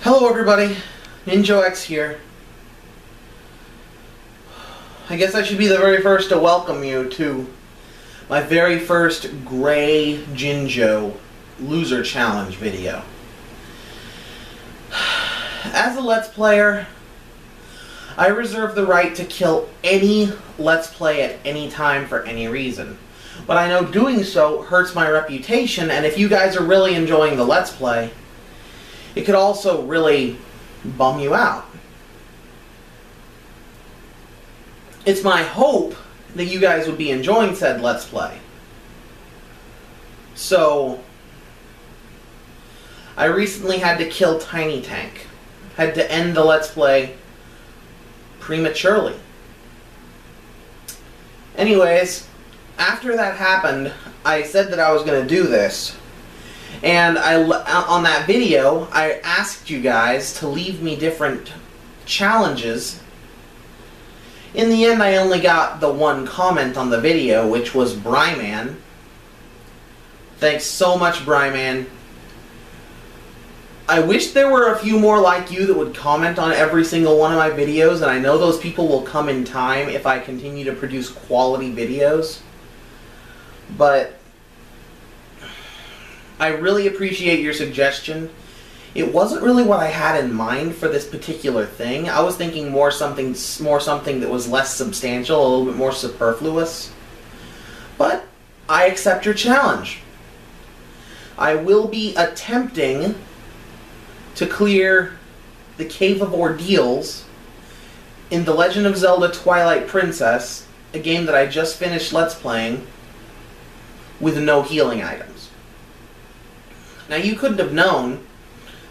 Hello everybody, Ninjo X here. I guess I should be the very first to welcome you to my very first Gray Jinjo Loser Challenge video. As a Let's Player, I reserve the right to kill any Let's Play at any time for any reason. But I know doing so hurts my reputation, and if you guys are really enjoying the Let's Play, it could also really bum you out. It's my hope that you guys would be enjoying said Let's Play. So, I recently had to kill Tiny Tank. Had to end the Let's Play prematurely. Anyways, after that happened, I said that I was going to do this. And on that video, I asked you guys to leave me different challenges. In the end, I only got the one comment on the video, which was Bryman. Thanks so much, Bryman. I wish there were a few more like you that would comment on every single one of my videos, and I know those people will come in time if I continue to produce quality videos. But I really appreciate your suggestion. It wasn't really what I had in mind for this particular thing. I was thinking more something that was less substantial, a little bit more superfluous. But I accept your challenge. I will be attempting to clear the Cave of Ordeals in The Legend of Zelda Twilight Princess, a game that I just finished Let's Playing, with no healing items. Now, you couldn't have known,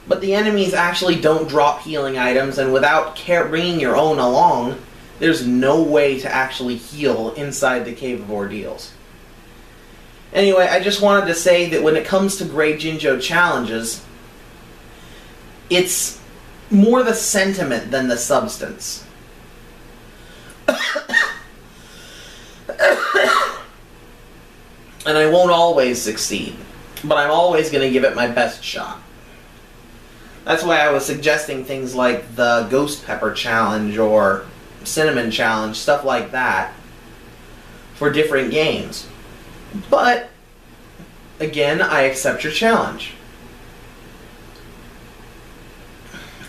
but the enemies actually don't drop healing items, and without bringing your own along, there's no way to actually heal inside the Cave of Ordeals. Anyway, I just wanted to say that when it comes to Great Jinjo challenges, it's more the sentiment than the substance. And I won't always succeed, but I'm always going to give it my best shot. That's why I was suggesting things like the Ghost Pepper Challenge or Cinnamon Challenge, stuff like that, for different games. But, again, I accept your challenge.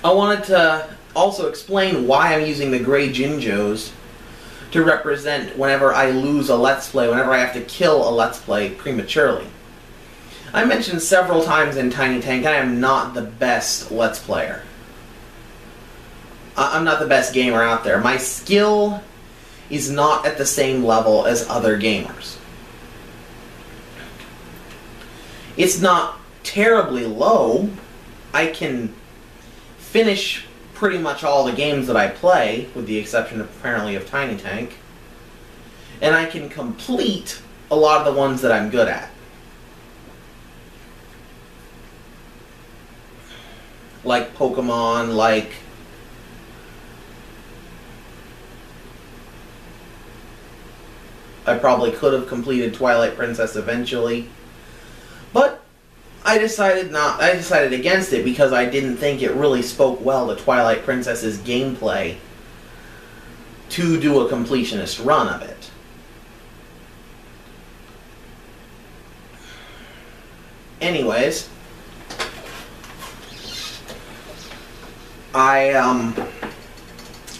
I wanted to also explain why I'm using the Gray Jinjos to represent whenever I lose a Let's Play, whenever I have to kill a Let's Play prematurely. I mentioned several times in Tiny Tank I am not the best Let's Player. I'm not the best gamer out there. My skill is not at the same level as other gamers. It's not terribly low. I can finish pretty much all the games that I play, with the exception apparently of Tiny Tank. And I can complete a lot of the ones that I'm good at. Like Pokemon, like I probably could have completed Twilight Princess eventually, but I decided against it because I didn't think it really spoke well to Twilight Princess's gameplay to do a completionist run of it. Anyways, I'm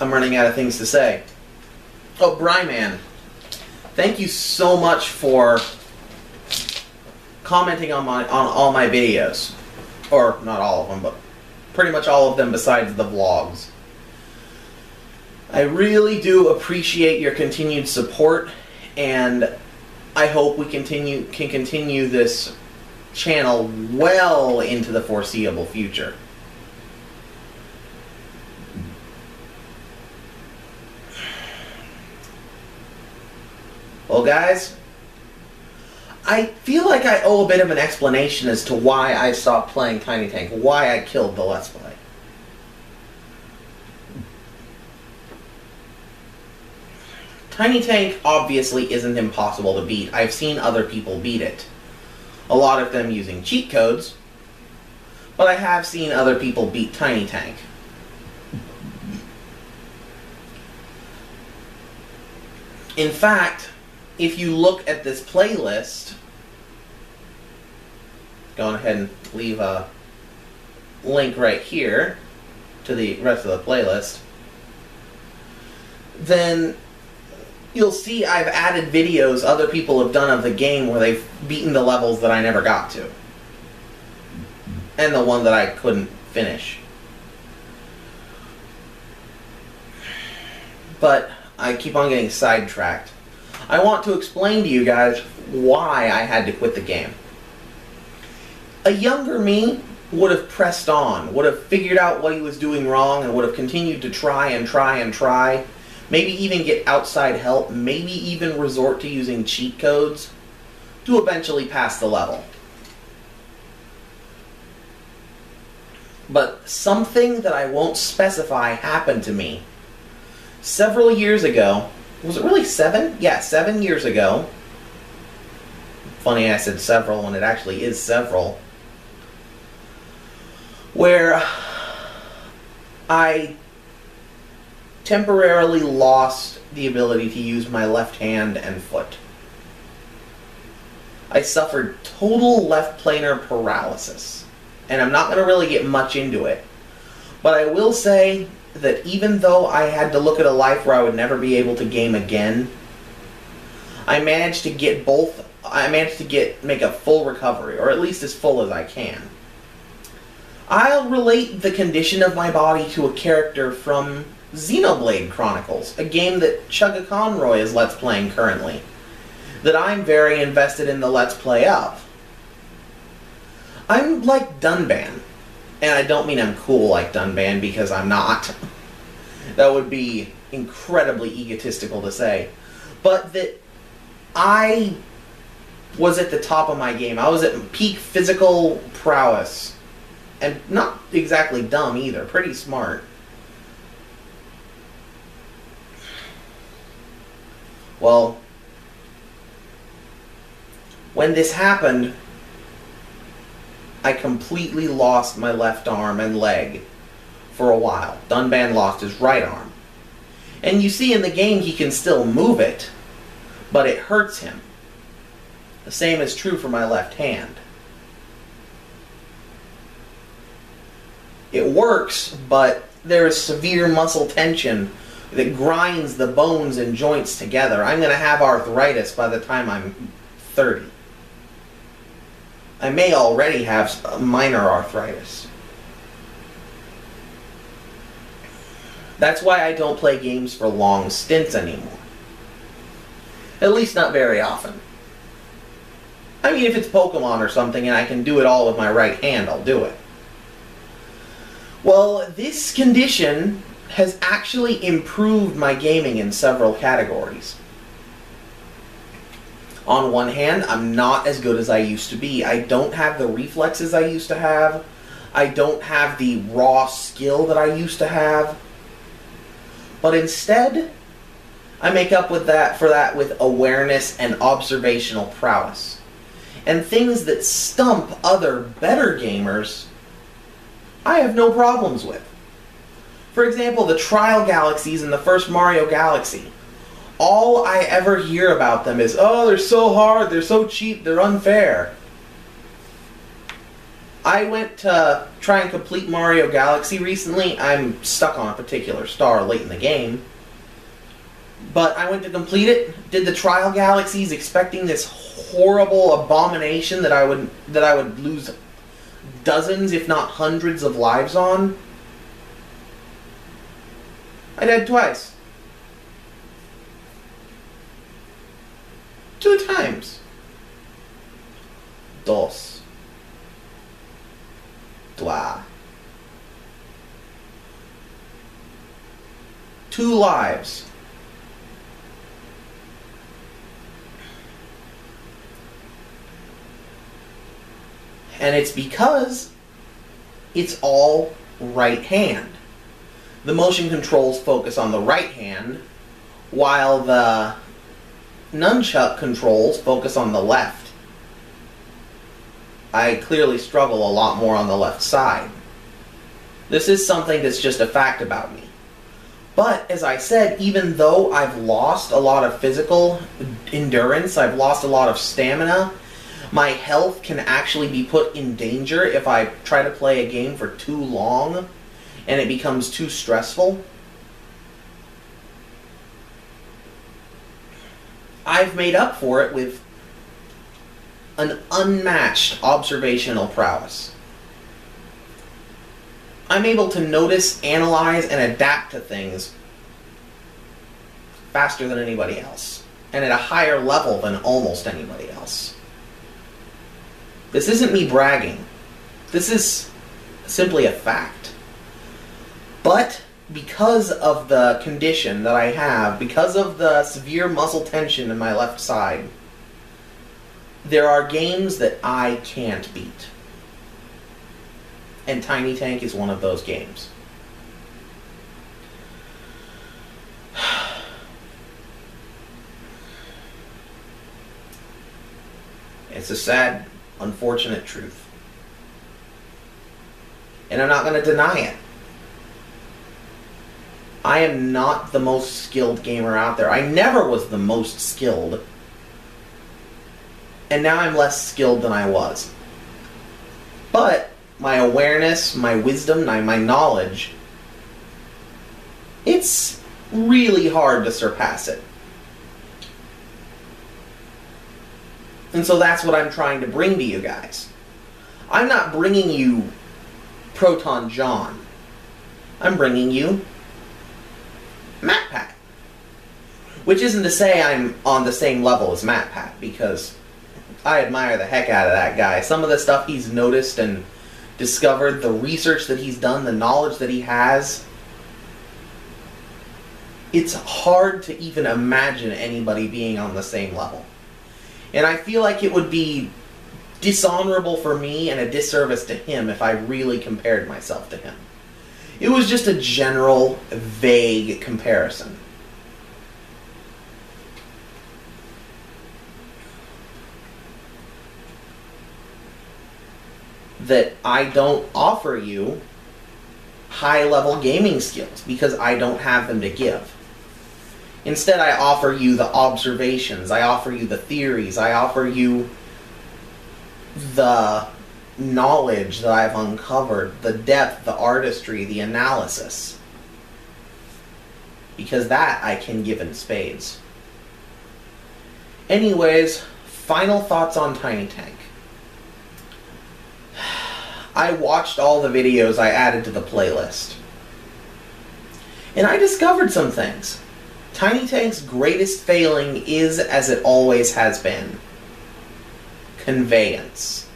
running out of things to say. Oh, Bryman, thank you so much for commenting on all my videos. Or, not all of them, but pretty much all of them besides the vlogs. I really do appreciate your continued support, and I hope we can continue this channel well into the foreseeable future. Well, guys, I feel like I owe a bit of an explanation as to why I stopped playing Tiny Tank, why I killed the Let's Play. Tiny Tank obviously isn't impossible to beat. I've seen other people beat it. A lot of them using cheat codes, But I have seen other people beat Tiny Tank. In fact, if you look at this playlist, go ahead and leave a link right here to the rest of the playlist, then you'll see I've added videos other people have done of the game where they've beaten the levels that I never got to. And the one that I couldn't finish. But I keep on getting sidetracked. I want to explain to you guys why I had to quit the game. A younger me would have pressed on, would have figured out what he was doing wrong, and would have continued to try and try and try. Maybe even get outside help, maybe even resort to using cheat codes to eventually pass the level. But something that I won't specify happened to me several years ago. Was it really 7? Yeah, 7 years ago. Funny I said several when it actually is several. Where I temporarily lost the ability to use my left hand and foot. I suffered total left planar paralysis. And I'm not going to really get much into it. But I will say that even though I had to look at a life where I would never be able to game again, I managed to get make a full recovery, or at least as full as I can. I'll relate the condition of my body to a character from Xenoblade Chronicles, a game that Chugga Conroy is Let's Playing currently, that I'm very invested in the Let's Play of. I'm like Dunban, and I don't mean I'm cool like Dunban because I'm not. That would be incredibly egotistical to say. But that I was at the top of my game. I was at peak physical prowess. And not exactly dumb either, pretty smart. Well, when this happened, I completely lost my left arm and leg for a while. Dunban lost his right arm. And you see in the game he can still move it, but it hurts him. The same is true for my left hand. It works, but there is severe muscle tension that grinds the bones and joints together. I'm going to have arthritis by the time I'm 30. I may already have minor arthritis. That's why I don't play games for long stints anymore. At least not very often. I mean, if it's Pokemon or something and I can do it all with my right hand, I'll do it. Well, this condition has actually improved my gaming in several categories. On one hand, I'm not as good as I used to be. I don't have the reflexes I used to have. I don't have the raw skill that I used to have. But instead, I make up for that with awareness and observational prowess. And things that stump other better gamers, I have no problems with. For example, the trial galaxies in the first Mario Galaxy. All I ever hear about them is, oh, they're so hard, they're so cheap, they're unfair. I went to try and complete Mario Galaxy recently. I'm stuck on a particular star late in the game. But I went to complete it, did the trial galaxies expecting this horrible abomination that I would lose dozens, if not hundreds of lives on. I died twice. 2 times. Dos. Trois. 2 lives. And it's because it's all right hand. The motion controls focus on the right hand, while the nunchuck controls focus on the left. I clearly struggle a lot more on the left side. This is something that's just a fact about me. But, as I said, even though I've lost a lot of physical endurance, I've lost a lot of stamina, my health can actually be put in danger if I try to play a game for too long and it becomes too stressful. I've made up for it with an unmatched observational prowess. I'm able to notice, analyze, and adapt to things faster than anybody else, and at a higher level than almost anybody else. This isn't me bragging. This is simply a fact. But because of the condition that I have, because of the severe muscle tension in my left side, there are games that I can't beat. And Tiny Tank is one of those games. It's a sad, unfortunate truth. And I'm not going to deny it. I am not the most skilled gamer out there. I never was the most skilled. And now I'm less skilled than I was. But my awareness, my wisdom, my knowledge, it's really hard to surpass it. And so that's what I'm trying to bring to you guys. I'm not bringing you Proton John. I'm bringing you MatPat. Which isn't to say I'm on the same level as MatPat, because I admire the heck out of that guy. Some of the stuff he's noticed and discovered, the research that he's done, the knowledge that he has, it's hard to even imagine anybody being on the same level. And I feel like it would be dishonorable for me and a disservice to him if I really compared myself to him. It was just a general, vague comparison. That I don't offer you high-level gaming skills because I don't have them to give. Instead, I offer you the observations, I offer you the theories, I offer you the knowledge that I've uncovered, the depth, the artistry, the analysis. Because that I can give in spades. Anyways, final thoughts on Tiny Tank. I watched all the videos I added to the playlist. And I discovered some things. Tiny Tank's greatest failing is, as it always has been, conveyance.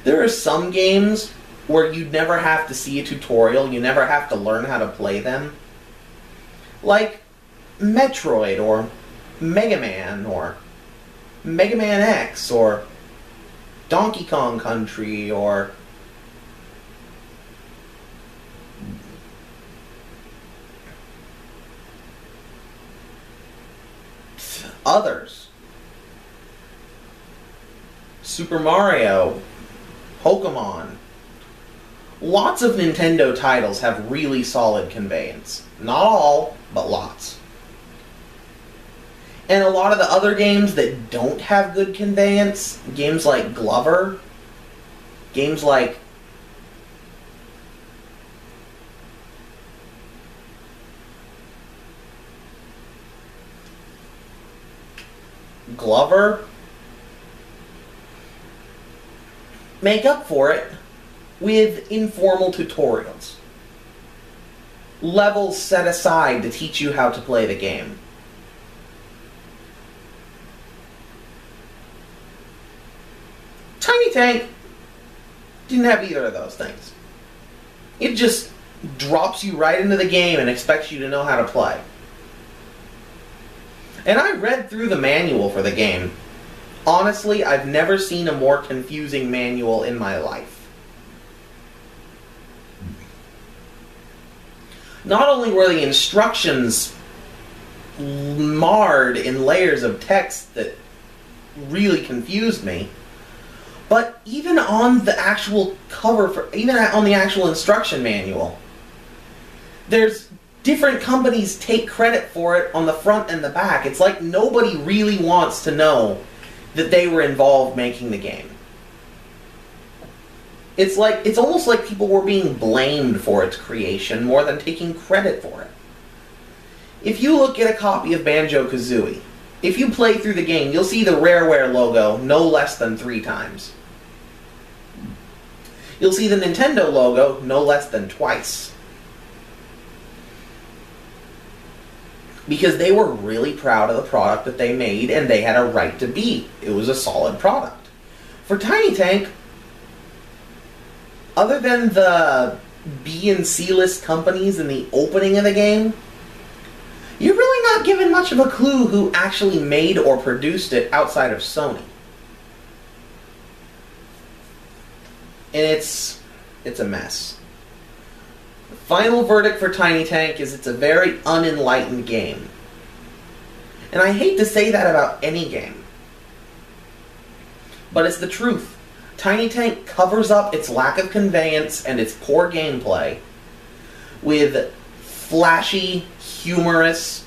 There are some games where you never have to see a tutorial, you never have to learn how to play them. Like Metroid, or Mega Man, or Mega Man X, or Donkey Kong Country, or others. Super Mario, Pokemon. Lots of Nintendo titles have really solid conveyance. Not all, but lots. And a lot of the other games that don't have good conveyance, games like Glover, games like make up for it with informal tutorials. Levels set aside to teach you how to play the game. Tiny Tank didn't have either of those things. It just drops you right into the game and expects you to know how to play. And I read through the manual for the game. Honestly, I've never seen a more confusing manual in my life. Not only were the instructions marred in layers of text that really confused me, But even on the actual cover, even on the actual instruction manual, there's different companies take credit for it on the front and the back. It's like nobody really wants to know that they were involved making the game. It's almost like people were being blamed for its creation more than taking credit for it. If you look at a copy of Banjo-Kazooie, if you play through the game, you'll see the Rareware logo no less than 3 times. You'll see the Nintendo logo no less than twice. Because they were really proud of the product that they made, and they had a right to be. It was a solid product. For Tiny Tank, other than the B and C list companies in the opening of the game, you're really not given much of a clue who actually made or produced it outside of Sony. And it's a mess. The final verdict for Tiny Tank is it's a very unenlightened game. And I hate to say that about any game, but it's the truth. Tiny Tank covers up its lack of conveyance and its poor gameplay with flashy, humorous,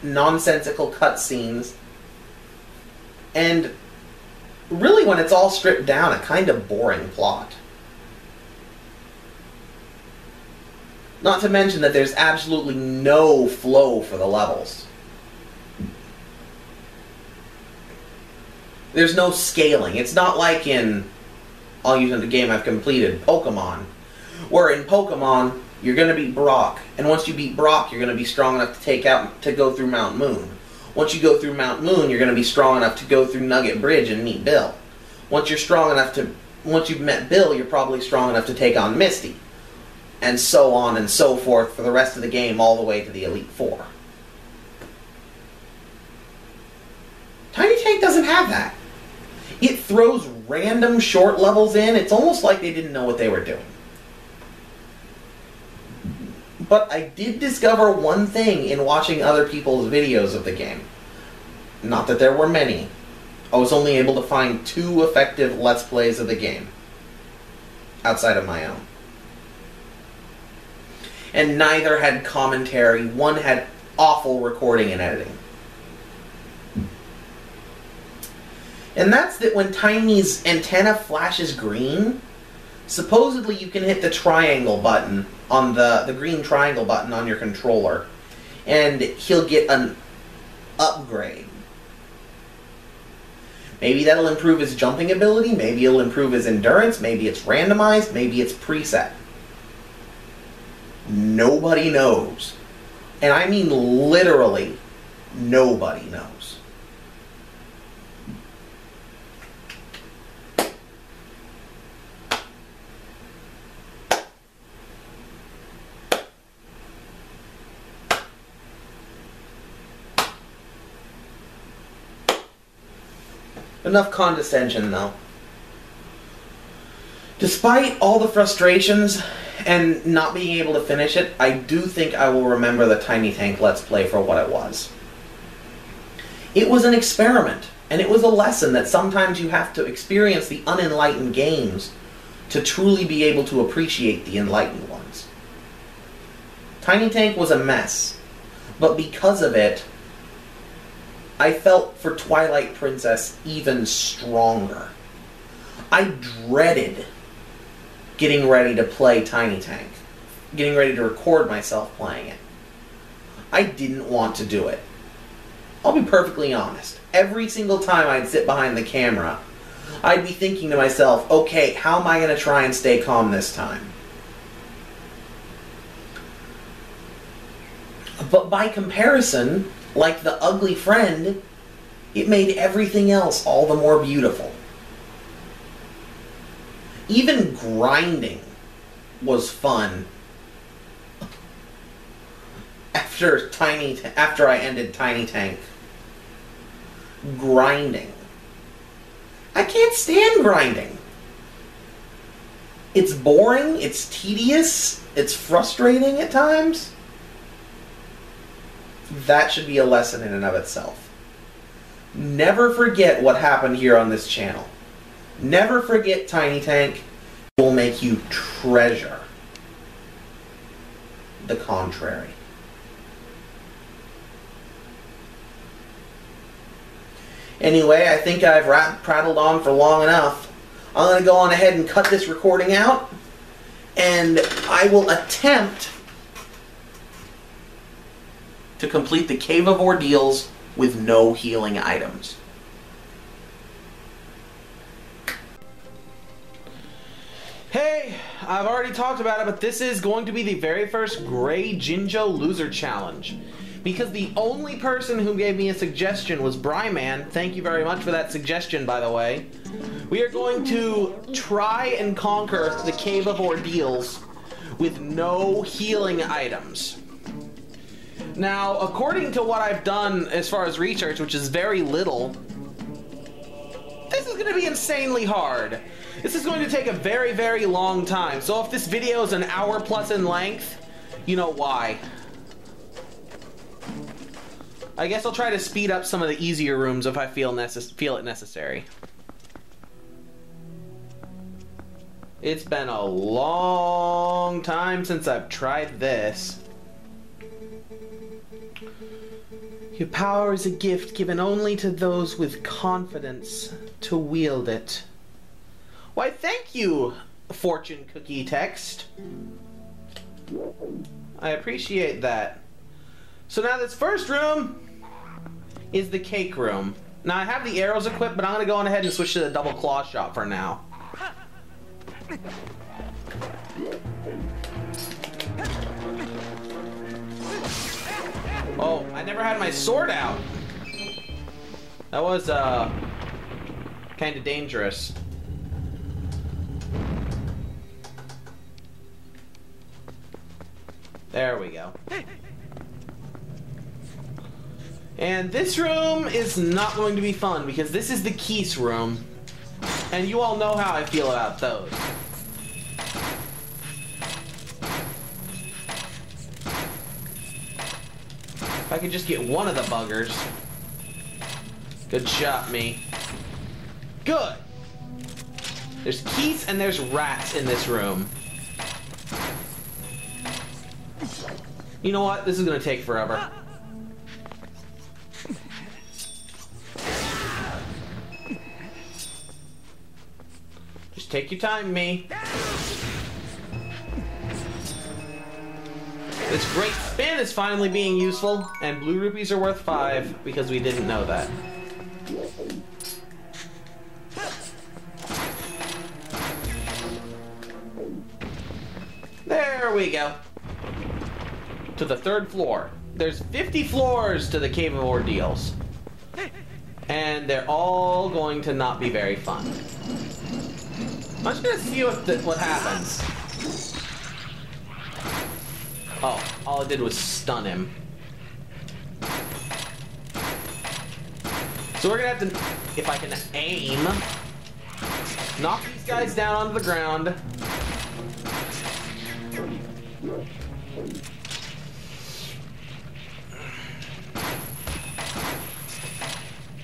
nonsensical cutscenes, and really, when it's all stripped down, a kind of boring plot. Not to mention that there's absolutely no flow for the levels. There's no scaling. It's not like in, I'll use the game I've completed, Pokemon, where in Pokemon, you're going to beat Brock, and once you beat Brock, you're going to be strong enough to go through Mount Moon. Once you go through Mount Moon, you're going to be strong enough to go through Nugget Bridge and meet Bill. Once you've met Bill, you're probably strong enough to take on Misty. And so on and so forth for the rest of the game, all the way to the Elite Four. Tiny Tank doesn't have that. It throws random short levels in. It's almost like they didn't know what they were doing. But I did discover one thing in watching other people's videos of the game. Not that there were many. I was only able to find 2 effective Let's Plays of the game. Outside of my own. And neither had commentary. One had awful recording and editing. And that's that when Tiny's antenna flashes green, supposedly you can hit the triangle button on the green triangle button on your controller, and he'll get an upgrade. Maybe that'll improve his jumping ability, maybe it'll improve his endurance, maybe it's randomized, maybe it's preset. Nobody knows. And I mean literally, nobody knows. Enough condescension, though. Despite all the frustrations and not being able to finish it, I do think I will remember the Tiny Tank Let's Play for what it was. It was an experiment, and it was a lesson that sometimes you have to experience the unenlightened games to truly be able to appreciate the enlightened ones. Tiny Tank was a mess, but because of it, I felt for Twilight Princess even stronger. I dreaded getting ready to play Tiny Tank. Getting ready to record myself playing it. I didn't want to do it. I'll be perfectly honest. Every single time I'd sit behind the camera, I'd be thinking to myself, okay, how am I going to try and stay calm this time? But by comparison, like the ugly friend, it made everything else all the more beautiful. Even grinding was fun after I ended Tiny Tank. Grinding. I can't stand grinding. It's boring, it's tedious, it's frustrating at times. That should be a lesson in and of itself. Never forget what happened here on this channel. Never forget, Tiny Tank, it will make you treasure the contrary. Anyway, I think I've prattled on for long enough. I'm going to go on ahead and cut this recording out, and I will attempt to complete the Cave of Ordeals with no healing items. Hey, I've already talked about it, but this is going to be the very first Gray Jinjo Loser Challenge. Because the only person who gave me a suggestion was Bryman. Thank you very much for that suggestion, by the way. We are going to try and conquer the Cave of Ordeals with no healing items. Now, according to what I've done as far as research, which is very little, this is going to be insanely hard. This is going to take a very, very long time. So if this video is an hour plus in length, you know why. I guess I'll try to speed up some of the easier rooms if I feel it necessary. It's been a long time since I've tried this. Your power is a gift given only to those with confidence to wield it. Why, thank you, fortune cookie text. I appreciate that. So now this first room is the cake room. Now I have the arrows equipped, but I'm going to go on ahead and switch to the double claw shot for now. Oh, I never had my sword out. That was, kind of dangerous. There we go. And this room is not going to be fun because this is the Keese room. And you all know how I feel about those. If I could just get one of the buggers. Good shot, me. Good! There's Keese and there's rats in this room. You know what? This is gonna take forever. Just take your time, me. This great spin is finally being useful, and blue rupees are worth 5 because we didn't know that. There we go. To the 3rd floor. There's 50 floors to the Cave of Ordeals. And they're all going to not be very fun. I'm just gonna see what happens. Oh, all it did was stun him. So we're gonna have to, if I can aim, knock these guys down onto the ground.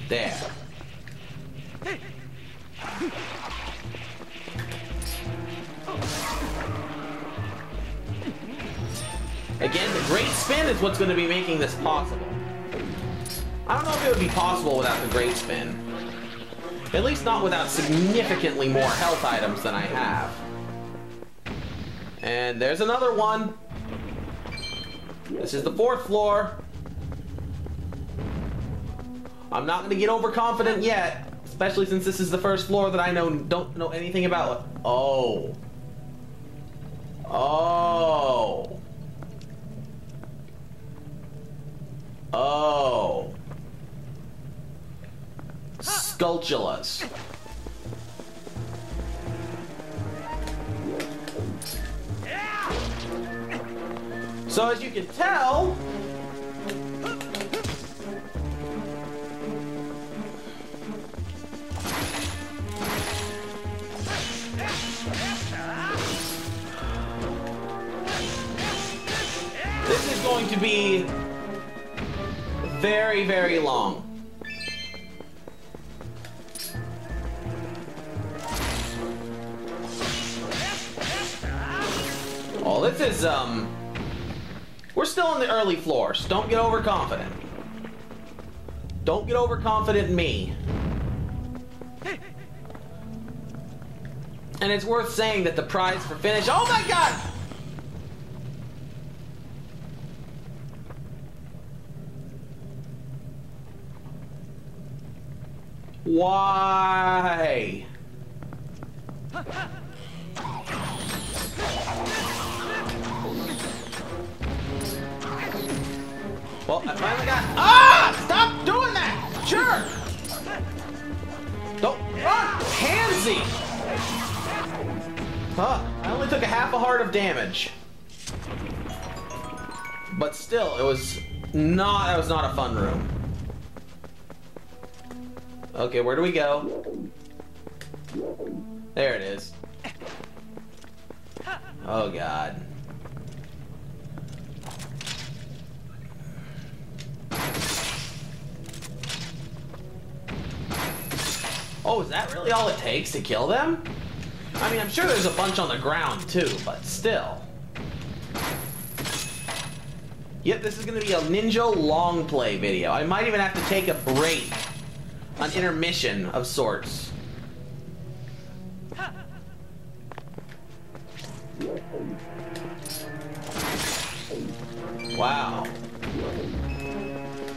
There. Again, the great spin is what's going to be making this possible. I don't know if it would be possible without the great spin. At least not without significantly more health items than I have. And there's another one. This is the 4th floor. I'm not going to get overconfident yet, especially since this is the 1st floor that I don't know anything about. Oh. Oh. Oh. Sculptulas. So as you can tell, this is going to be very, very long. this is, we're still in the early floors. Don't get overconfident. Don't get overconfident in me. And it's worth saying that the prize for finish... Oh my god! Why? Well, I finally got... Ah! Stop doing that! Sure! Don't run! Pansy! Huh, I only took a half a heart of damage. But still, it was not... That was not a fun room. Okay, where do we go? There it is. Oh, God. Oh, is that really all it takes to kill them? I mean, I'm sure there's a bunch on the ground, too, but still. Yep, this is going to be a Ninjo long play video. I might even have to take a break. An intermission of sorts. Wow.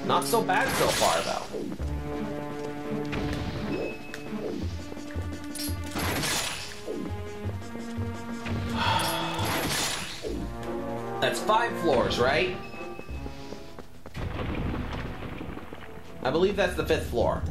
Not so bad so far, though. That's 5 floors, right? I believe that's the 5th floor.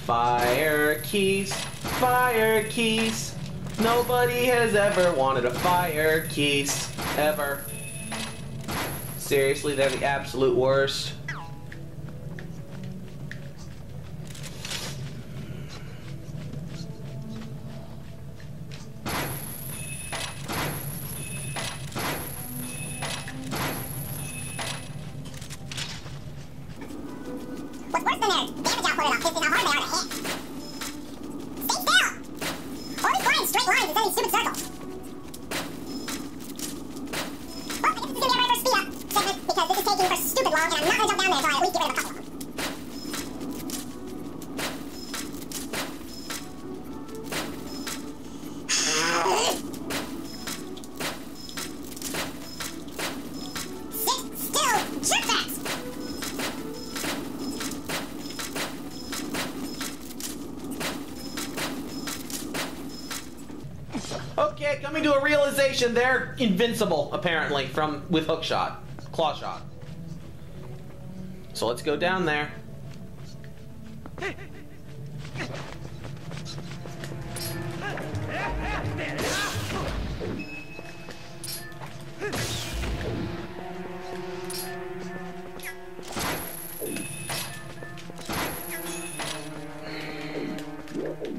Fire keys, fire keys. Nobody has ever wanted a fire keys, ever. Seriously, they're the absolute worst. What's worse than their damage output is how hard they are to hit. Stay still! Always fly in straight lines instead of these stupid circles. Well, I guess this is going to be our first speed up segment because this is taking for stupid long and I'm not going to jump down there until I at least get rid of a couple of them. Sit still, jerkbacks! Okay, coming to a realization, they're invincible, apparently, with hookshot, claw shot. So let's go down there.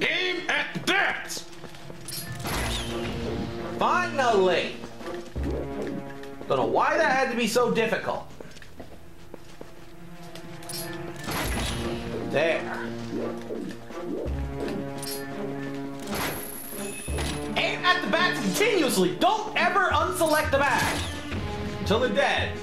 Aim at that! Finally! Don't know why that had to be so difficult. There. Aim at the bats continuously! Don't ever unselect the bat! Until they're dead.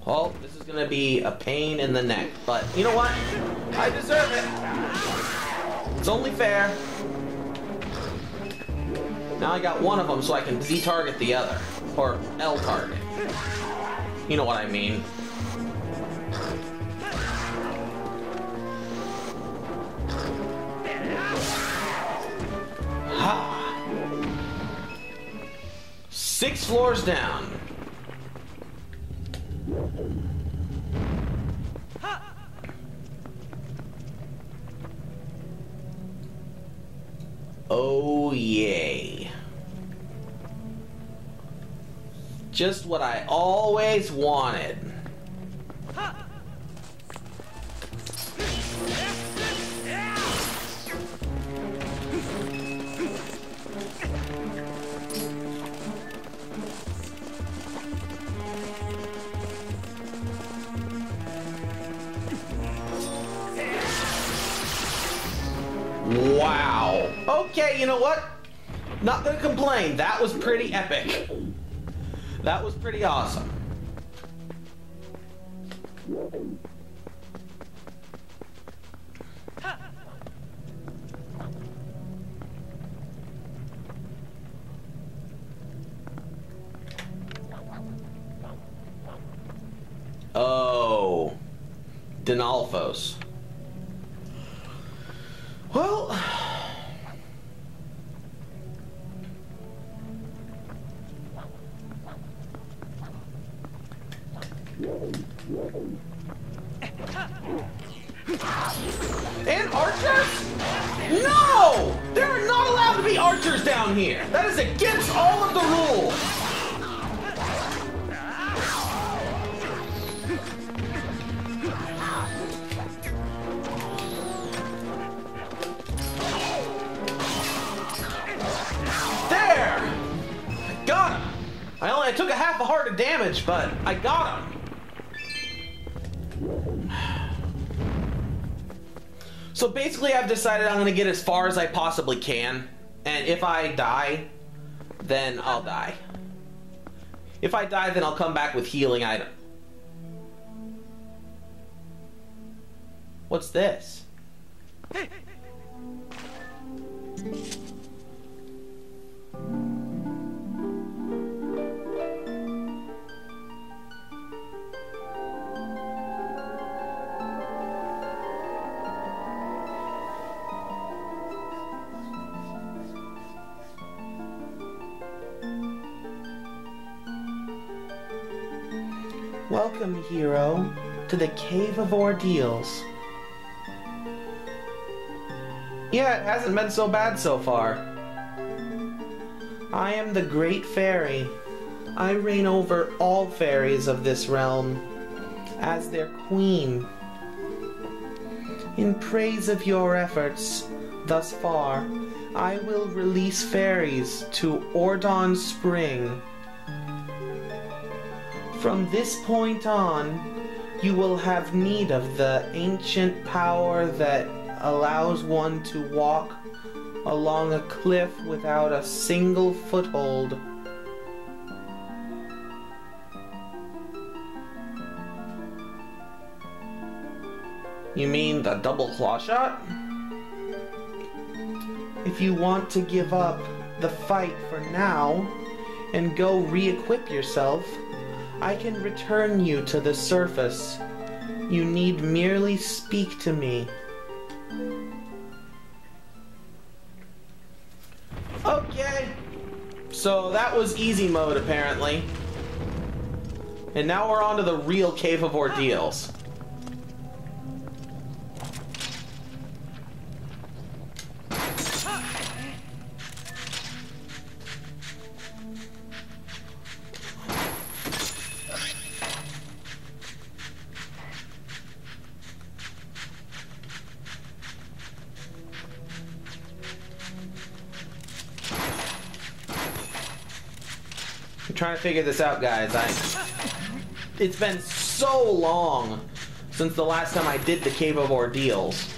Well, this is gonna be a pain in the neck, but you know what? I deserve it. It's only fair. Now I got one of them so I can Z-target the other. Or L-target. You know what I mean. Ha! 6 floors down. Oh, yay. Just what I always wanted. Wow. Okay, you know what? Not gonna complain. That was pretty epic. That was pretty awesome. Oh. Dinalphos. Well... And archers? No! There are not allowed to be archers down here! That is against all of the rules! There! Got him! I took a half a heart of damage, but I got him. So basically I've decided I'm going to get as far as I possibly can, and if I die, then I'll die. If I die, then I'll come back with healing item. What's this? Welcome, hero, to the Cave of Ordeals. Yeah, it hasn't been so bad so far. I am the Great Fairy. I reign over all fairies of this realm as their queen. In praise of your efforts thus far, I will release fairies to Ordon Spring. From this point on, you will have need of the ancient power that allows one to walk along a cliff without a single foothold. You mean the double claw shot? If you want to give up the fight for now and go re-equip yourself, I can return you to the surface. You need merely speak to me. Okay. So that was easy mode, apparently. And now we're on to the real Cave of Ordeals. I'm trying to figure this out, guys. It's been so long since the last time I did the Cave of Ordeals.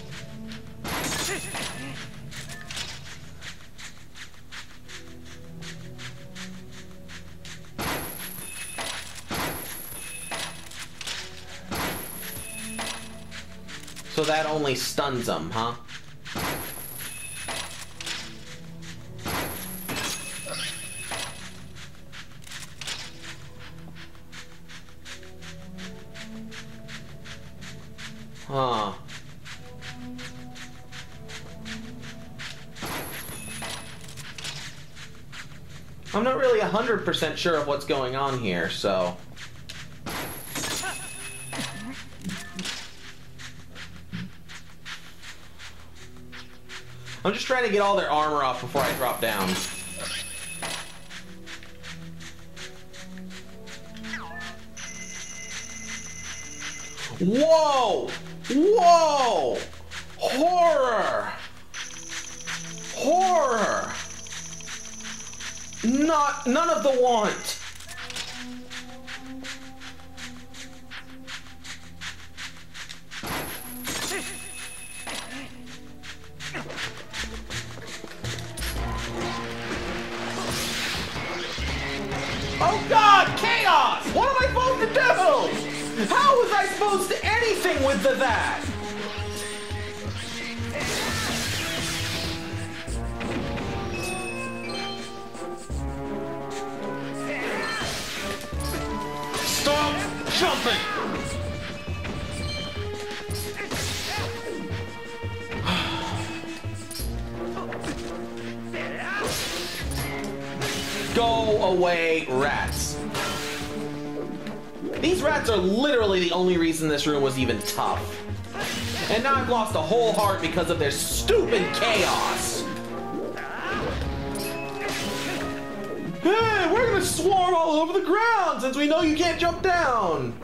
So that only stuns them, huh? Huh. I'm not really 100% sure of what's going on here, so... I'm just trying to get all their armor off before I drop down. Whoa! Whoa! Horror! Horror! None of the want! Oh God, chaos! What am I supposed to do? How was I supposed to anything with that? Stop jumping! Go away, rats. These rats are literally the only reason this room was even tough. And now I've lost a whole heart because of their stupid chaos. Hey, we're gonna swarm all over the ground since we know you can't jump down.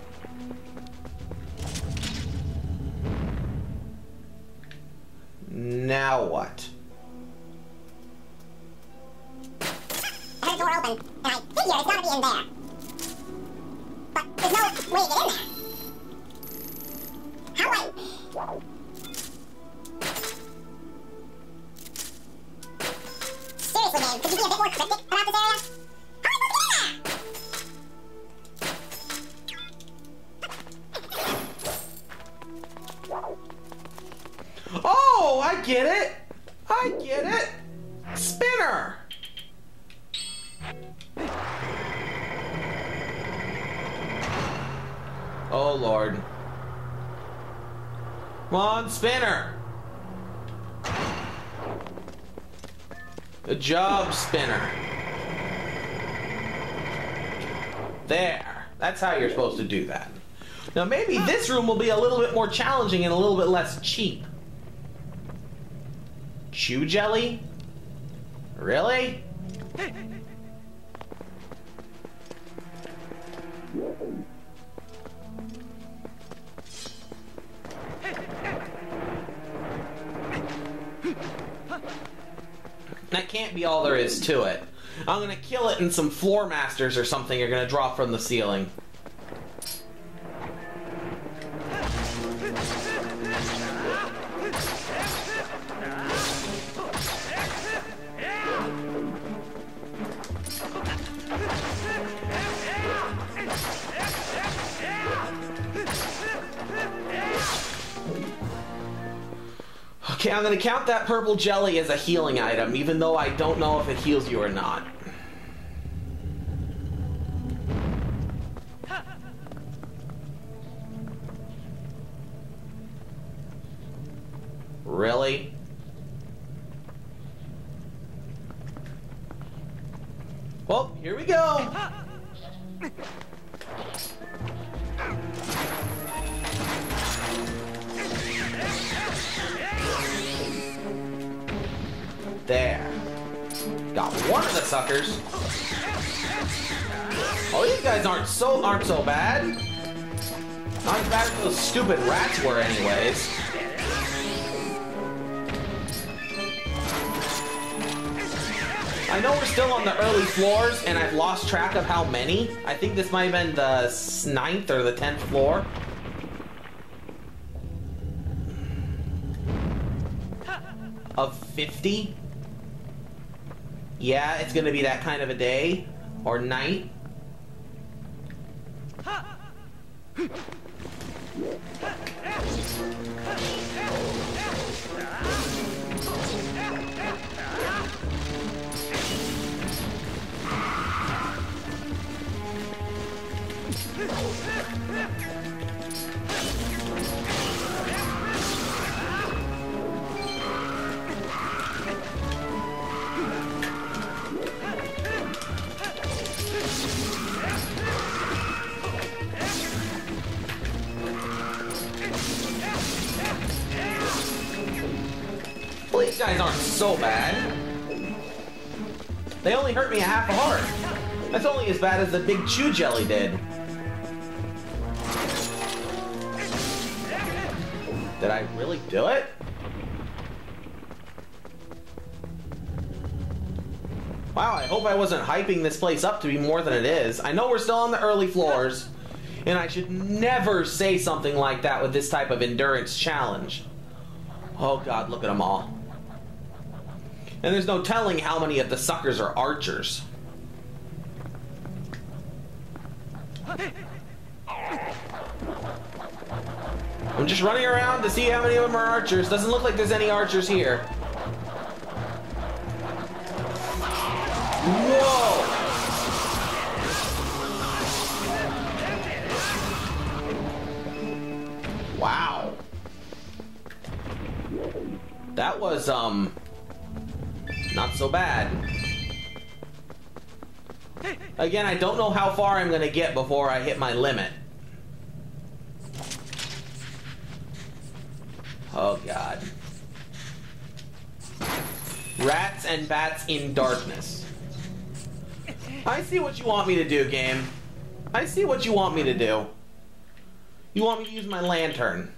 Now what? I heard the door open, and I figure it's gotta be in there. But there's no way to get in there. How do I... Seriously, man, could you be a bit more cryptic about this area? How am I supposed to get in there? Oh, I get it. I get it. Spinner. Oh, Lord. Come on, Spinner. Good job, Spinner. There. That's how you're supposed to do that. Now, maybe this room will be a little bit more challenging and a little bit less cheap. Chew jelly? Really? That can't be all there is to it. I'm gonna kill it and some floor masters or something are gonna drop from the ceiling. Okay, I'm gonna count that purple jelly as a healing item, even though I don't know if it heals you or not. Really? Well, here we go. There. Got one of the suckers. Oh, these guys aren't so bad. Not as bad as those stupid rats were anyways. I know we're still on the early floors, and I've lost track of how many. I think this might have been the 9th or the 10th floor. Of 50? Yeah, it's gonna be that kind of a day or night. Well, these guys aren't so bad. They only hurt me a half a heart. That's only as bad as the big chew jelly did. Did I really do it? Wow, I hope I wasn't hyping this place up to be more than it is. I know we're still on the early floors, and I should never say something like that with this type of endurance challenge. Oh god, look at them all. And there's no telling how many of the suckers are archers. I'm just running around to see how many of them are archers. Doesn't look like there's any archers here. Whoa! Wow. That was, not so bad. Again, I don't know how far I'm gonna get before I hit my limit. Oh god. Rats and bats in darkness. I see what you want me to do, game. I see what you want me to do. You want me to use my lantern.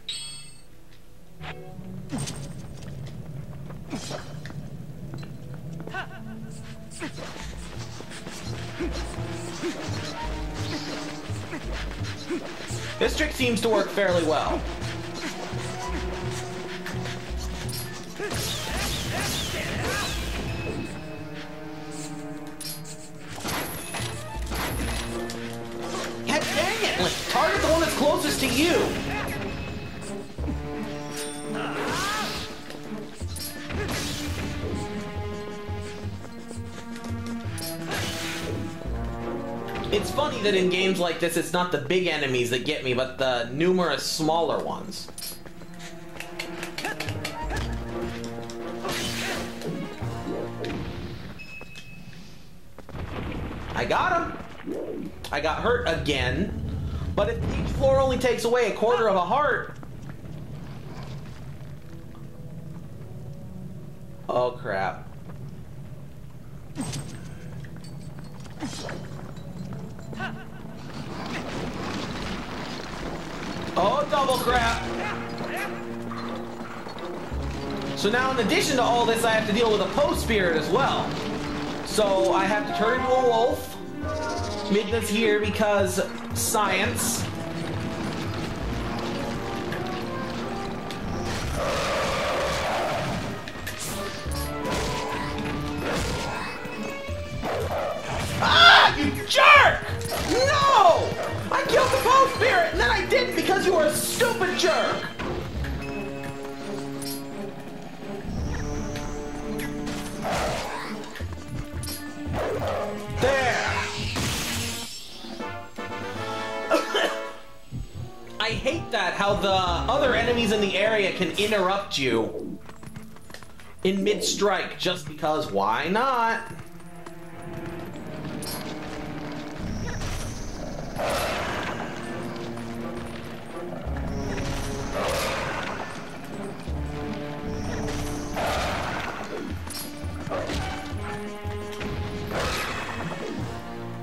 This trick seems to work fairly well. God dang it! Like, target the one that's closest to you! It's funny that in games like this, it's not the big enemies that get me, but the numerous smaller ones. I got him! I got hurt again, but if each floor only takes away a quarter of a heart... Oh crap. Oh, double crap! So now in addition to all this, I have to deal with a post spirit as well. So I have to turn into a wolf. Midna's here because science. Ah, you jerk! No! I killed the post spirit and then I didn't because you were a stupid jerk! There! I hate that, how the other enemies in the area can interrupt you in mid-strike just because why not?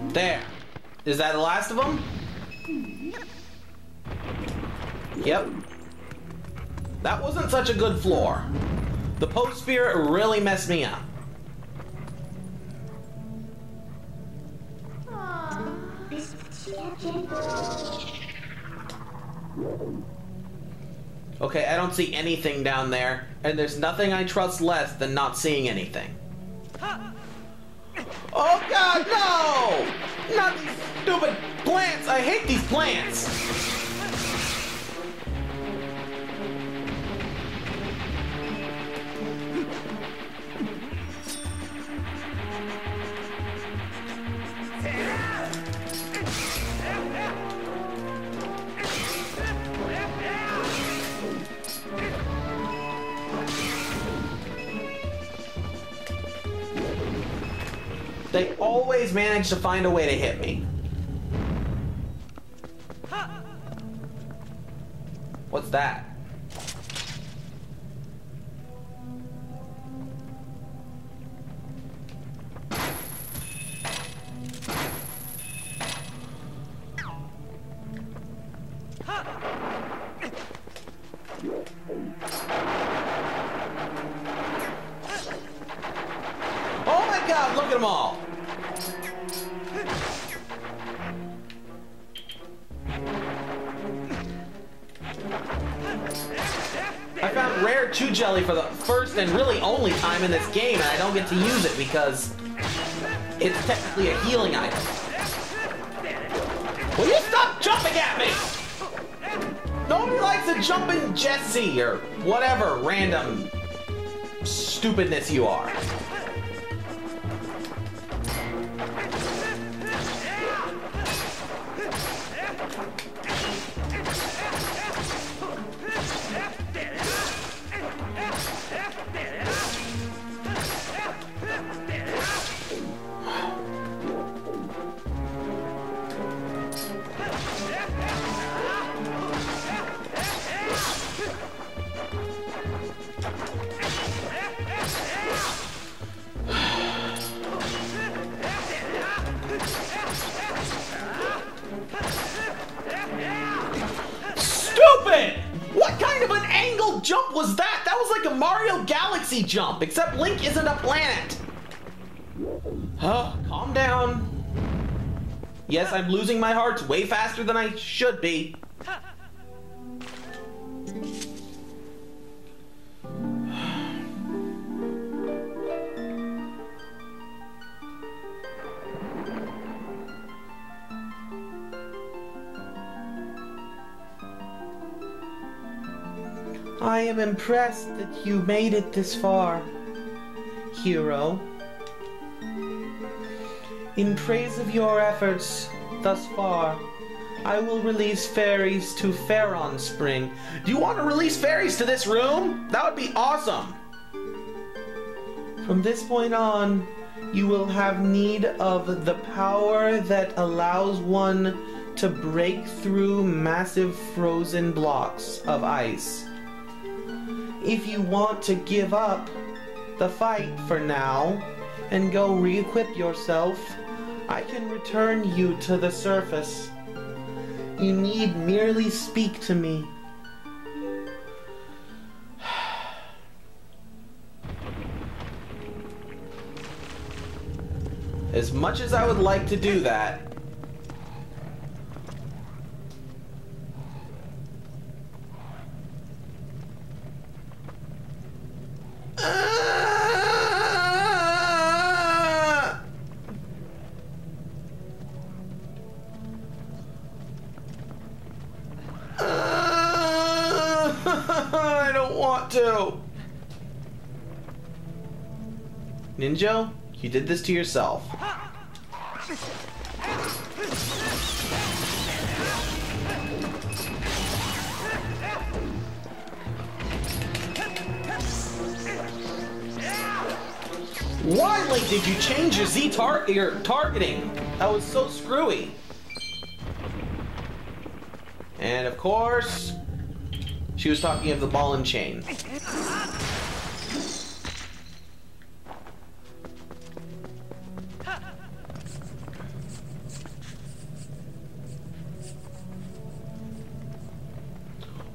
There. Is that the last of them? Yep. That wasn't such a good floor. The post spirit really messed me up. Okay, I don't see anything down there, and there's nothing I trust less than not seeing anything. Oh god, no! Not these stupid plants! I hate these plants! They always manage to find a way to hit me. What's that? them all! I found rare chew jelly for the first and really only time in this game, and I don't get to use it because it's technically a healing item. Will you stop jumping at me? Nobody likes a jumping Jesse or whatever random stupidness you are. What kind of an angled jump was that? That was like a Mario Galaxy jump, except Link isn't a planet. Calm down. Yes, I'm losing my hearts way faster than I should be. I am impressed that you made it this far, hero. In praise of your efforts thus far, I will release fairies to Pharaon Spring. Do you want to release fairies to this room? That would be awesome. From this point on, you will have need of the power that allows one to break through massive frozen blocks of ice. If you want to give up the fight for now and go re-equip yourself, I can return you to the surface. You need merely speak to me. As much as I would like to do that, I don't want to. Ninjo, you did this to yourself. Why, Link, did you change your your targeting? That was so screwy. And of course, she was talking of the ball and chain.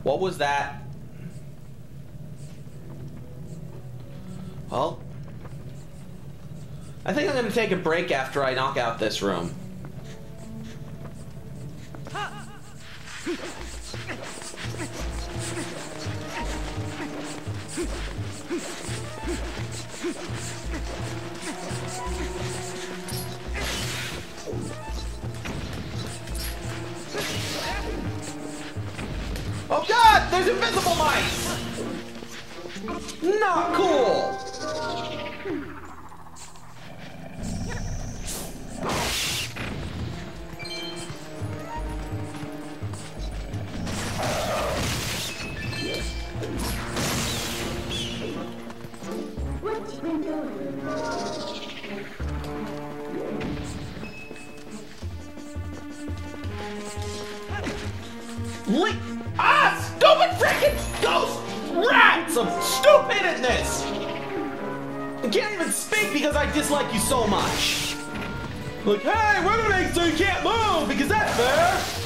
What was that? Well, I think I'm going to take a break after I knock out this room. Oh God, there's invisible mice! Not cool! Link! Ah! Stupid freaking ghost rat! Some stupidness! I can't even speak because I dislike you so much. Like, hey, we're gonna make so you can't move because that's fair!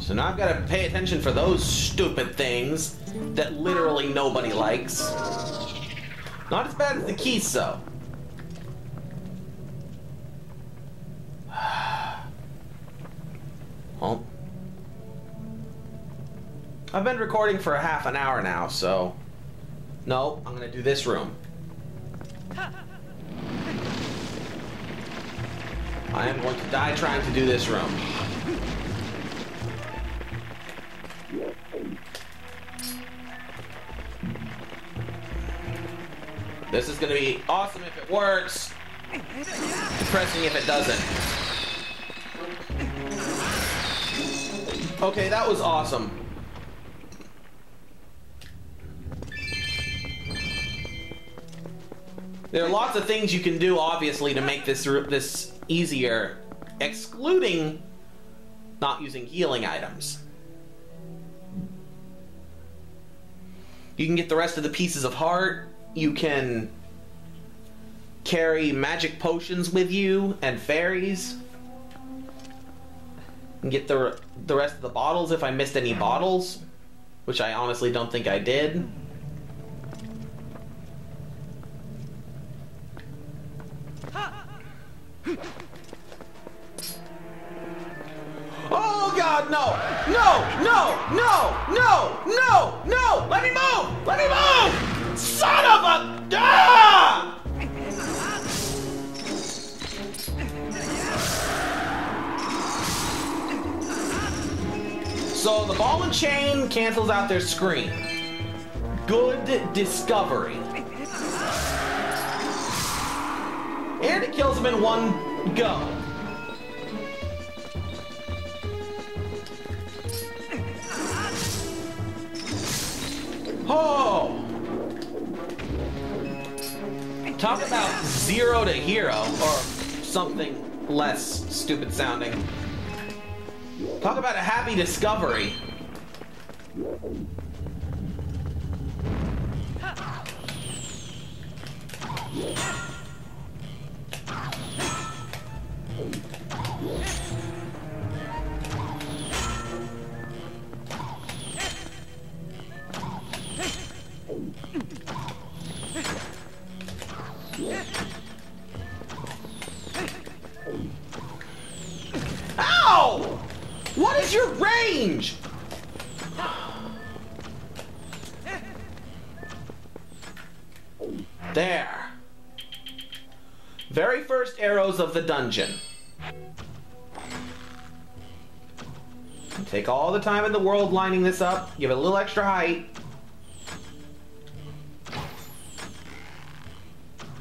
So now I've got to pay attention for those stupid things that literally nobody likes. Not as bad as the keys, though. Well, I've been recording for half an hour now, so... No, I'm gonna do this room. I am going to die trying to do this room. This is gonna be awesome if it works. Depressing if it doesn't. Okay, that was awesome. There are lots of things you can do, obviously, to make this easier, excluding not using healing items. You can get the rest of the pieces of heart. You can carry magic potions with you and fairies. And get the rest of the bottles if I missed any bottles, which I honestly don't think I did. Oh God, no! No! No! No! No! No! No! Let me move! Let me move! Son of a... Ah! So the ball and chain cancels out their screen. Good discovery. And it kills them in one go. Oh! Talk about 0 to hero, or something less stupid sounding. Talk about a happy discovery. Ow! What is your range? There. Very first arrows of the dungeon. Take all the time in the world lining this up. Give it a little extra height.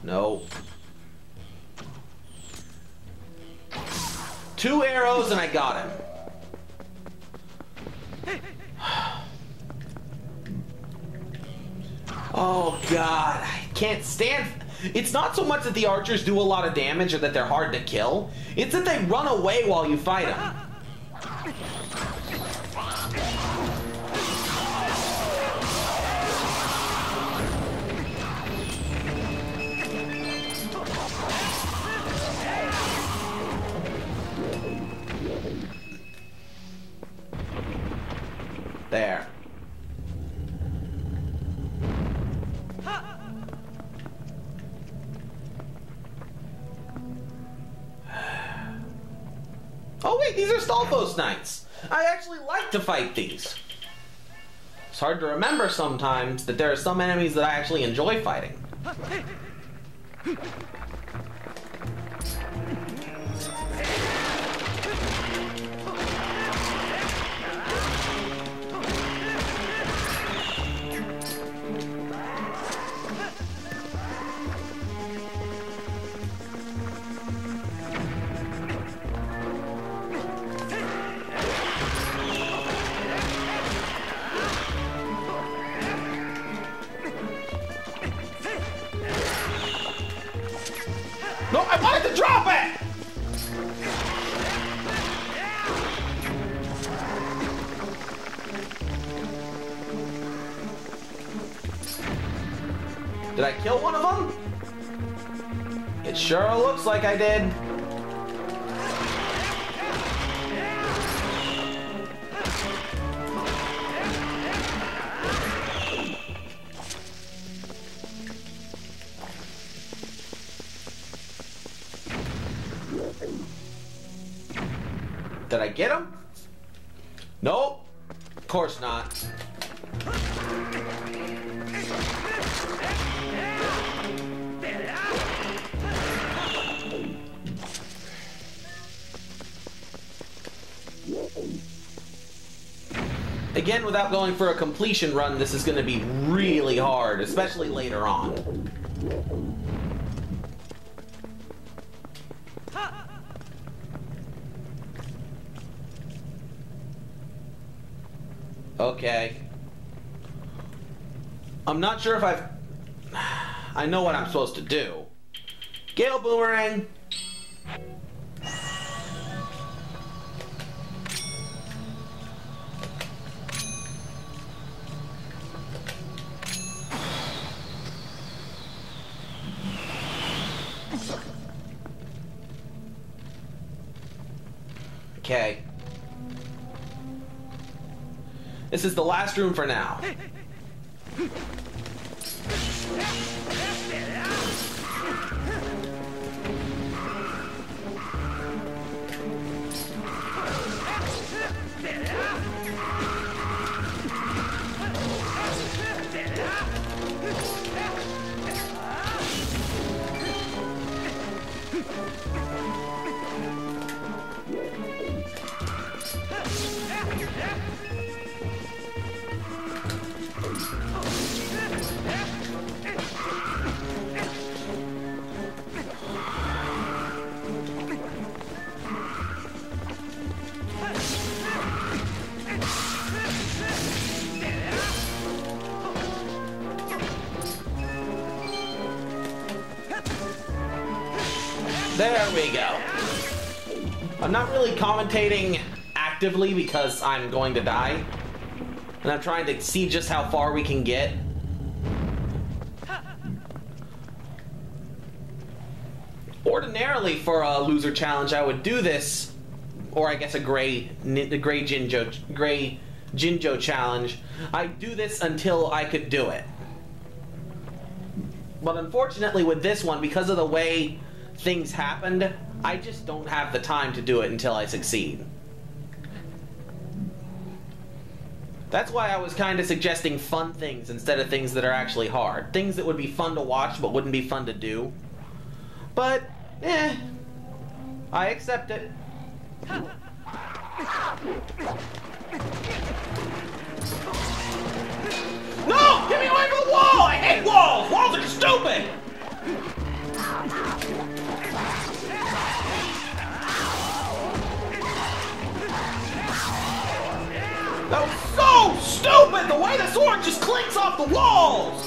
No. 2 arrows and I got him. Oh God, I can't stand... It's not so much that the archers do a lot of damage or that they're hard to kill. It's that they run away while you fight them. There. Oh wait, these are Stalfos Knights. I actually like to fight these. It's hard to remember sometimes that there are some enemies that I actually enjoy fighting. No, I wanted to drop it! Did I kill one of them? It sure looks like I did. Did I get him? Nope. Of course not. Again, without going for a completion run, this is going to be really hard, especially later on. Okay. I'm not sure if I know what I'm supposed to do. Gale Boomerang! Okay. This is the last room for now. There we go. I'm not really commentating actively because I'm going to die. And I'm trying to see just how far we can get. Ordinarily, for a loser challenge, I would do this, or I guess a gray Jinjo challenge. I'd do this until I could do it. But unfortunately with this one, because of the way things happened, I just don't have the time to do it until I succeed. That's why I was kind of suggesting fun things instead of things that are actually hard. Things that would be fun to watch but wouldn't be fun to do. But, I accept it. No! Get me away from the wall! I hate walls! Walls are stupid! That was so stupid! The way the sword just clinks off the walls!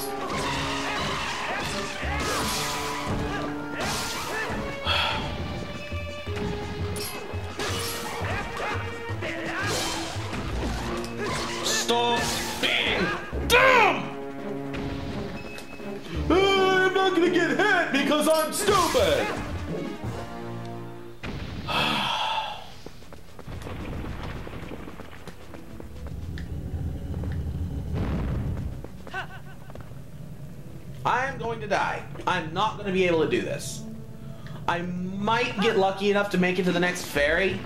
Stop being dumb! I'm not gonna get hit because I'm stupid! I am going to die. I'm not going to be able to do this. I might get lucky enough to make it to the next fairy.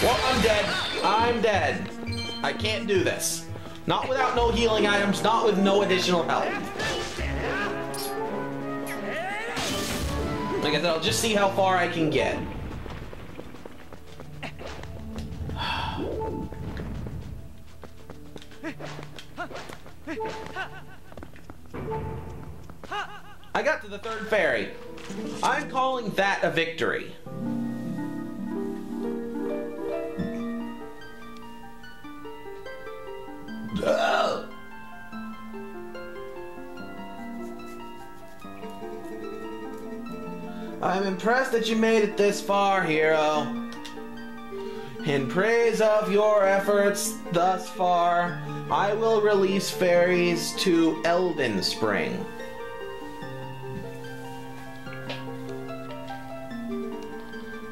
Well, I'm dead. I'm dead. I can't do this. Not without no healing items, not with no additional health. Like I said, I'll just see how far I can get. I got to the third fairy. I'm calling that a victory. I'm impressed that you made it this far, hero. In praise of your efforts thus far, I will release fairies to Elden Spring.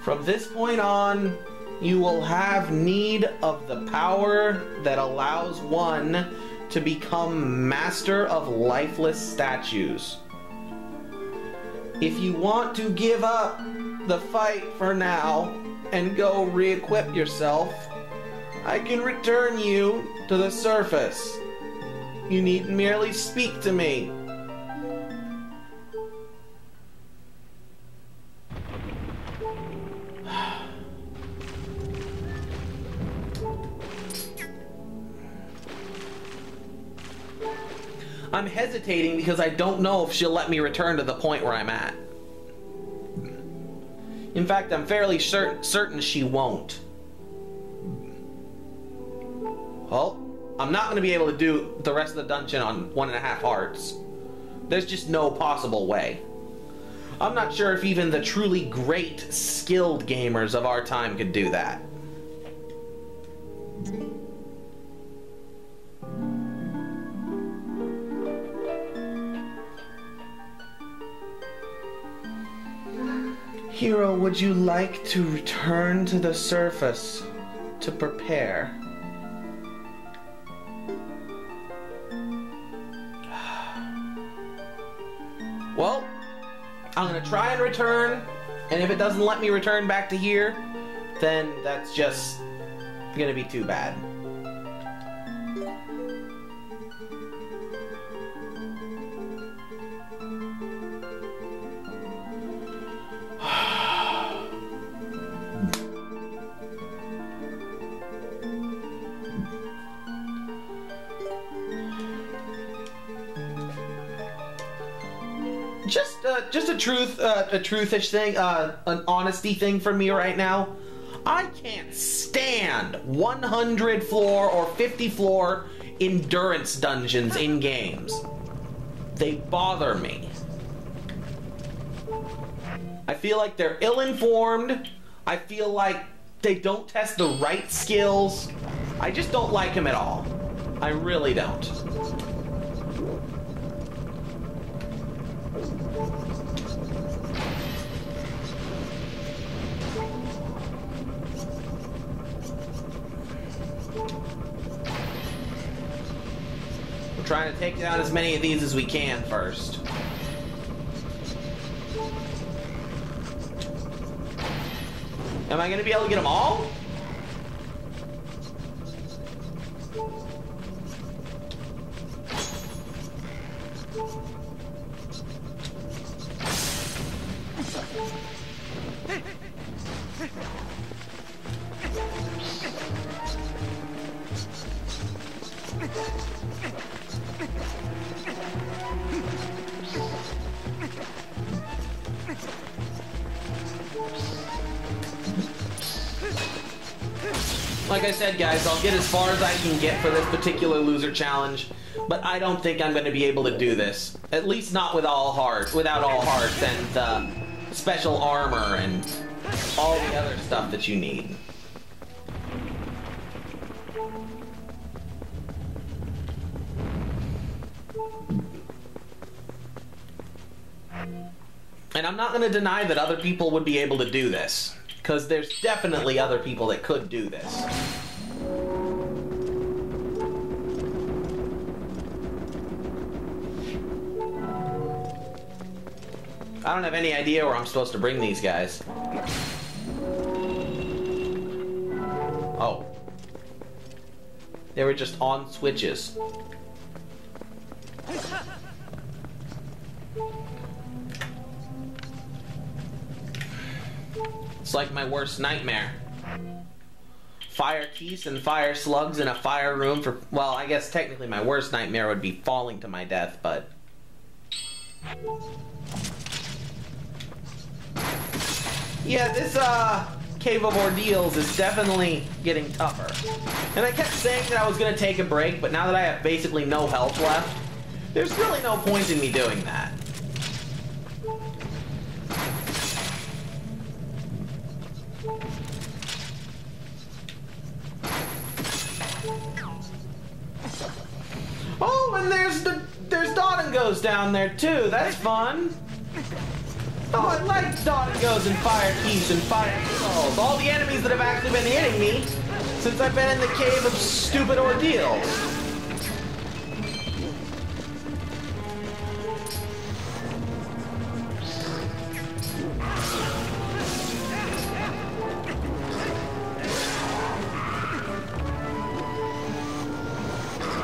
From this point on, you will have need of the power that allows one to become master of lifeless statues. If you want to give up the fight for now and go re-equip yourself, I can return you to the surface. You need merely speak to me. I'm hesitating because I don't know if she'll let me return to the point where I'm at. In fact, I'm fairly certain she won't. Well, I'm not going to be able to do the rest of the dungeon on 1.5 hearts. There's just no possible way. I'm not sure if even the truly great, skilled gamers of our time could do that. Hero, would you like to return to the surface to prepare? Well, I'm gonna try and return, and if it doesn't let me return back to here, then that's just gonna be too bad. Just a truthish thing, an honesty thing for me right now. I can't stand 100 floor or 50 floor endurance dungeons in games. They bother me. I feel like they're ill-informed. I feel like they don't test the right skills. I just don't like them at all. I really don't. Trying to take down as many of these as we can first. Am I going to be able to get them all? Like I said, guys, I'll get as far as I can get for this particular loser challenge, but I don't think I'm going to be able to do this. At least not with all hearts, without all hearts and special armor and all the other stuff that you need. And I'm not going to deny that other people would be able to do this, because there's definitely other people that could do this. I don't have any idea where I'm supposed to bring these guys. Oh. They were just on switches. It's like my worst nightmare. Fire keys and fire slugs in a fire room for... Well, I guess technically my worst nightmare would be falling to my death, but... Yeah, this, Cave of Ordeals is definitely getting tougher. And I kept saying that I was going to take a break, but now that I have basically no health left, there's really no point in me doing that. Oh, and there's Dot and Goes down there too. That's fun. Oh, I like Dot and Goes and Fire Keys and Fire Balls. All the enemies that have actually been hitting me since I've been in the cave of stupid ordeals.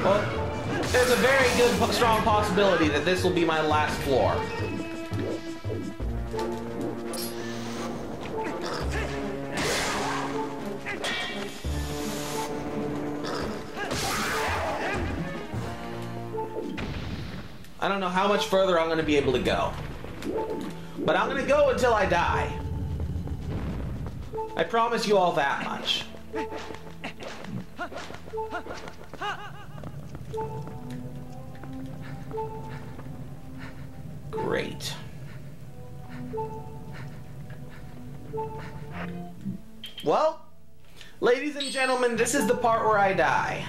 Well, there's a very good, strong possibility that this will be my last floor. I don't know how much further I'm going to be able to go. But I'm going to go until I die. I promise you all that much. Great. Well, ladies and gentlemen, this is the part where I die.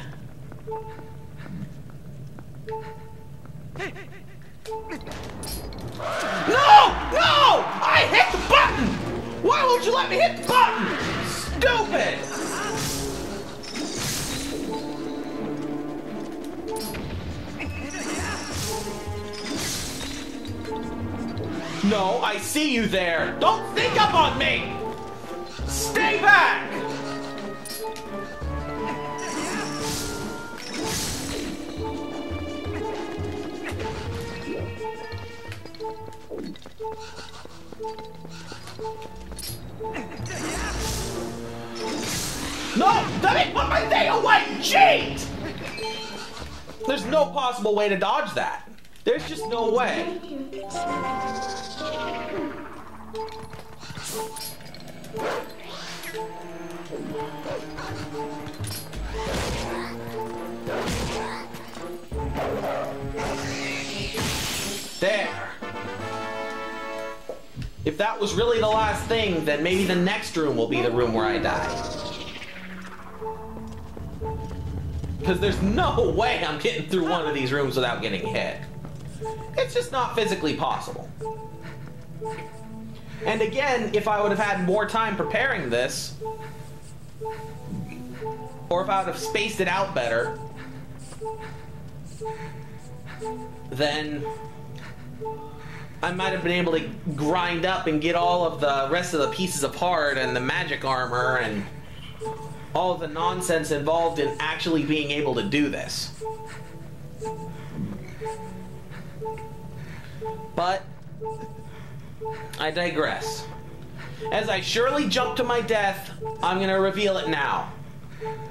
No! No! I hit the button! Why won't you let me hit the button? Stupid! No, I see you there. Don't sneak up on me! Stay back! No! Let me put my thing away! Cheat! There's no possible way to dodge that. There's just no way. There. If that was really the last thing, then maybe the next room will be the room where I die. Because there's no way I'm getting through one of these rooms without getting hit. It's just not physically possible. And again, if I would have had more time preparing this, or if I would have spaced it out better, then I might have been able to grind up and get all of the rest of the pieces of heart and the magic armor and all of the nonsense involved in actually being able to do this. But I digress. As I surely jump to my death, I'm gonna reveal it now.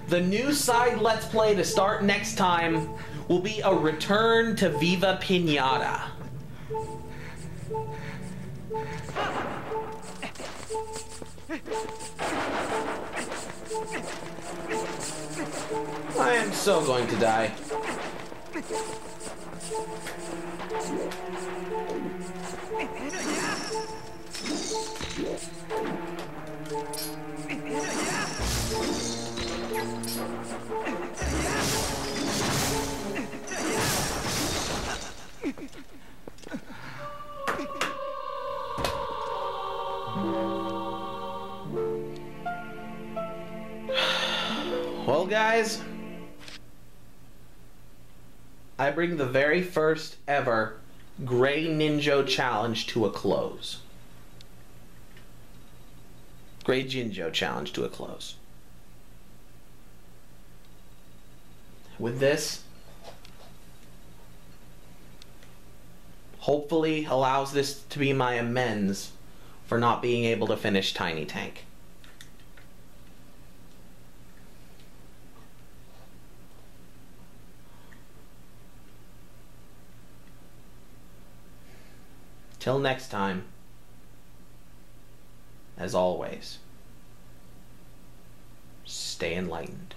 The new side Let's Play to start next time will be a return to Viva Pinata. I am so going to die. Well, guys, I bring the very first ever Gray Ninjo challenge to a close. Gray Jinjo challenge to a close. With this, hopefully allows this to be my amends for not being able to finish Tiny Tank. Till next time, as always, stay enlightened.